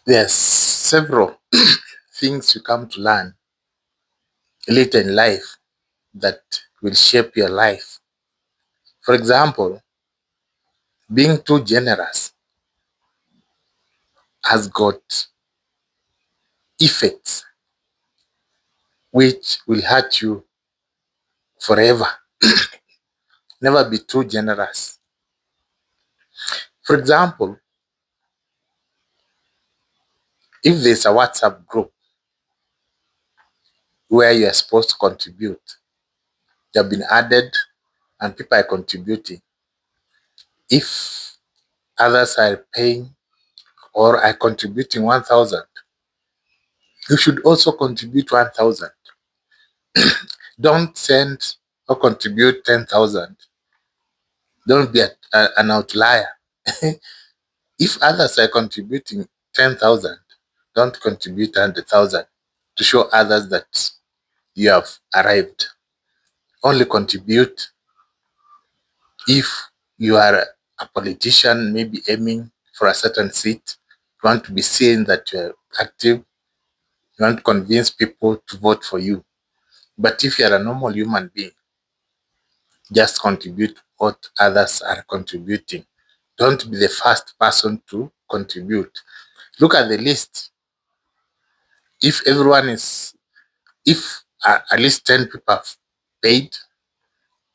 There's several things you come to learn later in life that will shape your life. For example, being too generous has got effects which will hurt you forever. Never be too generous. For example, if there's a WhatsApp group where you are supposed to contribute, you have been added and people are contributing. If others are paying or are contributing 1,000, you should also contribute 1,000. Don't send or contribute 10,000. Don't be an outlier. If others are contributing 10,000, don't contribute 100,000 to show others that you have arrived. Only contribute if you are a politician, maybe aiming for a certain seat. You want to be seen that you are active. You want to convince people to vote for you. But if you are a normal human being, just contribute what others are contributing. Don't be the first person to contribute. Look at the list. If at least 10 people have paid,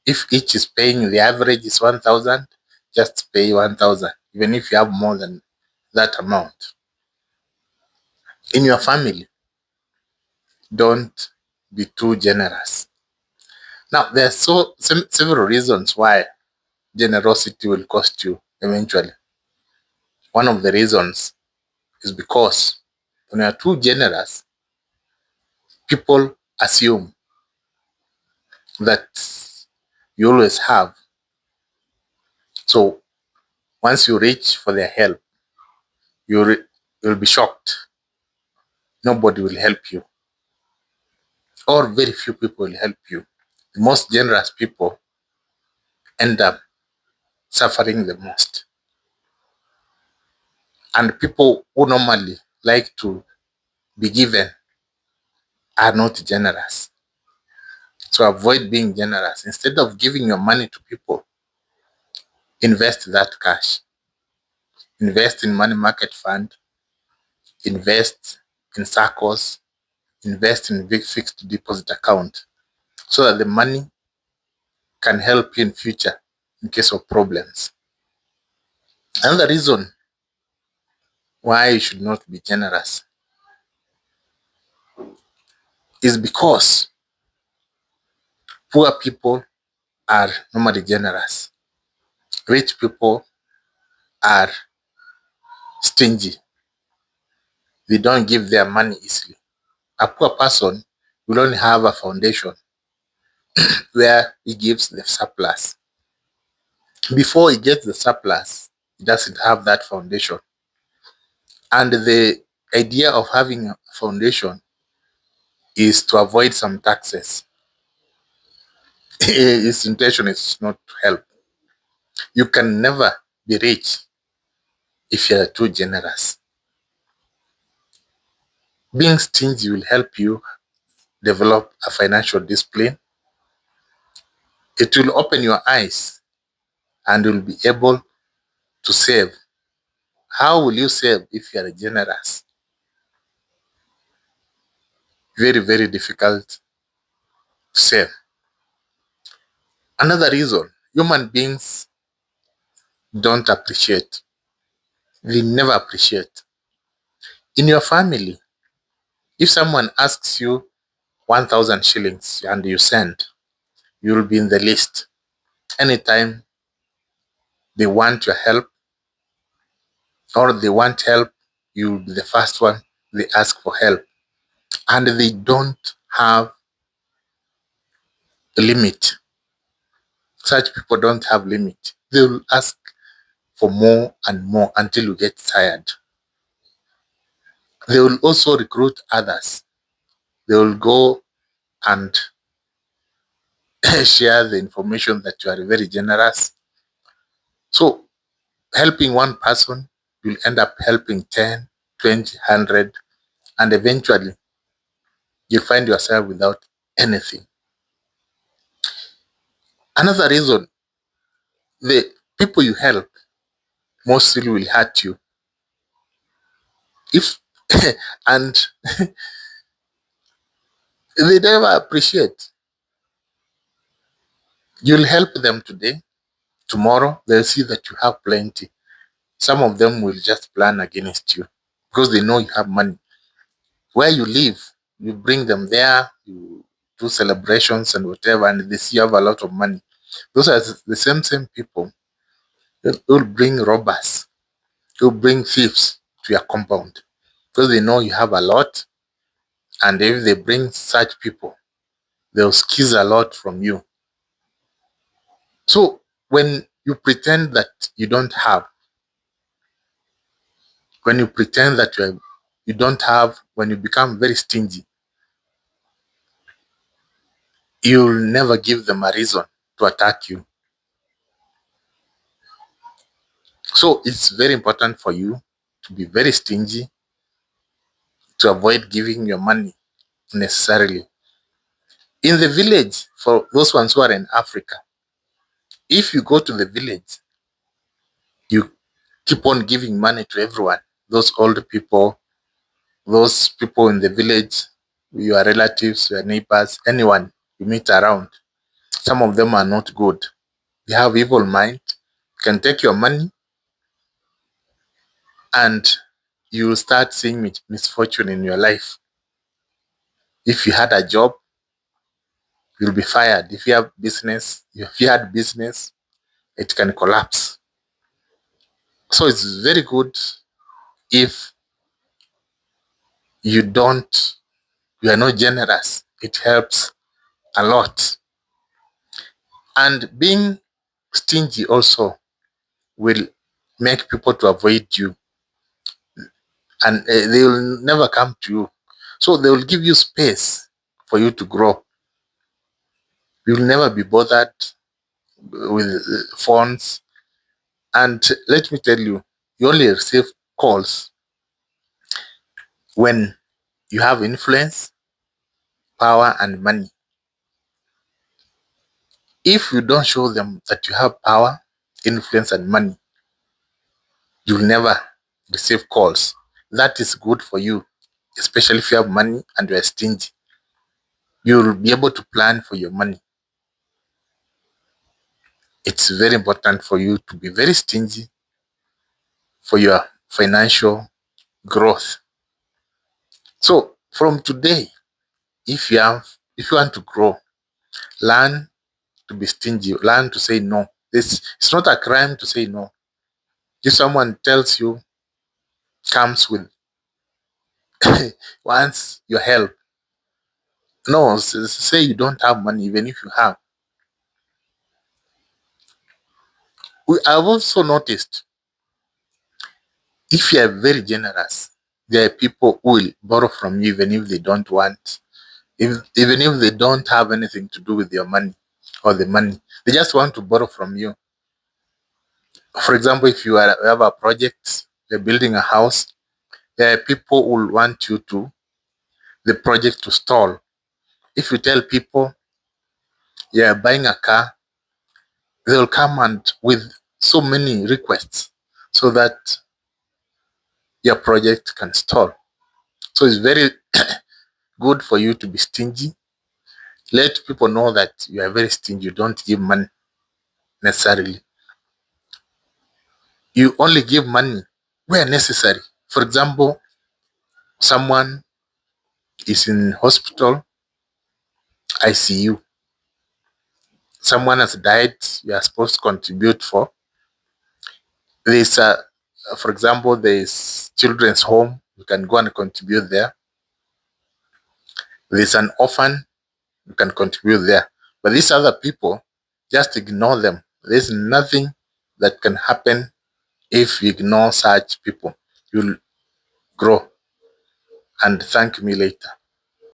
if each is paying, the average is 1,000, just pay 1,000, even if you have more than that amount. In your family, don't be too generous. Now, there are several reasons why generosity will cost you eventually. One of the reasons is because when you are too generous, people assume that you always have. So once you reach for their help, you'll be shocked. Nobody will help you, or very few people will help you. The most generous people end up suffering the most. And people who normally like to be given are not generous. So avoid being generous. Instead of giving your money to people, invest that cash. Invest in money market fund, invest in SACCOs, invest in big fixed deposit account so that the money can help you in future in case of problems. Another reason why you should not be generous is because poor people are normally generous. Rich people are stingy. They don't give their money easily. A poor person will only have a foundation where he gives the surplus. Before he gets the surplus, he doesn't have that foundation. And the idea of having a foundation is to avoid some taxes. His intention is not to help. You can never be rich if you are too generous. Being stingy will help you develop a financial discipline. It will open your eyes and you'll be able to save. How will you save if you are generous? Very, very difficult to save. Another reason, human beings don't appreciate. They never appreciate. In your family, if someone asks you 1,000 shillings and you send, you'll be in the list. Anytime they want your help or they want help, you'll be the first one they ask for help. And they don't have a limit. Such people don't have limit. They will ask for more and more until you get tired. They will also recruit others. They will go and share the information that you are very generous. So helping one person, you'll end up helping 10, 20, 100, and eventually you'll find yourself without anything. Another reason, the people you help mostly will hurt you. If and they never appreciate. You'll help them today, tomorrow they'll see that you have plenty. Some of them will just plan against you because they know you have money. Where you live, you bring them there, you do celebrations and whatever, and they see you have a lot of money. Those are the same people that will bring robbers, will bring thieves to your compound because they know you have a lot, and if they bring such people, they'll squeeze a lot from you. So when you pretend that you don't have, when you pretend that you don't have, when you become very stingy, you'll never give them a reason to attack you. So it's very important for you to be very stingy, to avoid giving your money necessarily. In the village, for those ones who are in Africa, if you go to the village, you keep on giving money to everyone, those old people, those people in the village, your relatives, your neighbors, anyone you meet around. Some of them are not good. They have evil mind, can take your money, and you will start seeing misfortune in your life. If you had a job, you'll be fired. If you have business, if you had business, it can collapse. So it's very good if you don't, you are not generous. It helps a lot. And being stingy also will make people to avoid you, and they will never come to you. So they will give you space for you to grow. You'll never be bothered with phones. And let me tell you, you only receive calls when you have influence, power, and money. If you don't show them that you have power, influence, and money, you'll never receive calls. That is good for you, especially if you have money and you're stingy. You'll be able to plan for your money. It's very important for you to be very stingy for your financial growth. So from today, if you want to grow, learn to be stingy, learn to say no. It's not a crime to say no. If someone tells you, comes with wants your help, no, say you don't have money, even if you have. I've also noticed, if you are very generous, there are people who will borrow from you even if they don't want, even if they don't have anything to do with your money or the money. They just want to borrow from you. For example, if you have a project, you're building a house, there are people who will want you to, the project to stall. If you tell people you're buying a car, they'll come and with so many requests so that your project can stall. So it's very good for you to be stingy. Let people know that you are very stingy. You don't give money necessarily. You only give money where necessary. For example, someone is in hospital, ICU. Someone has died, you are supposed to contribute for. There's for example, there's children's home, you can go and contribute there. There's an orphan, you can contribute there. But these other people, just ignore them. There's nothing that can happen if you ignore such people. You'll grow and thank me later.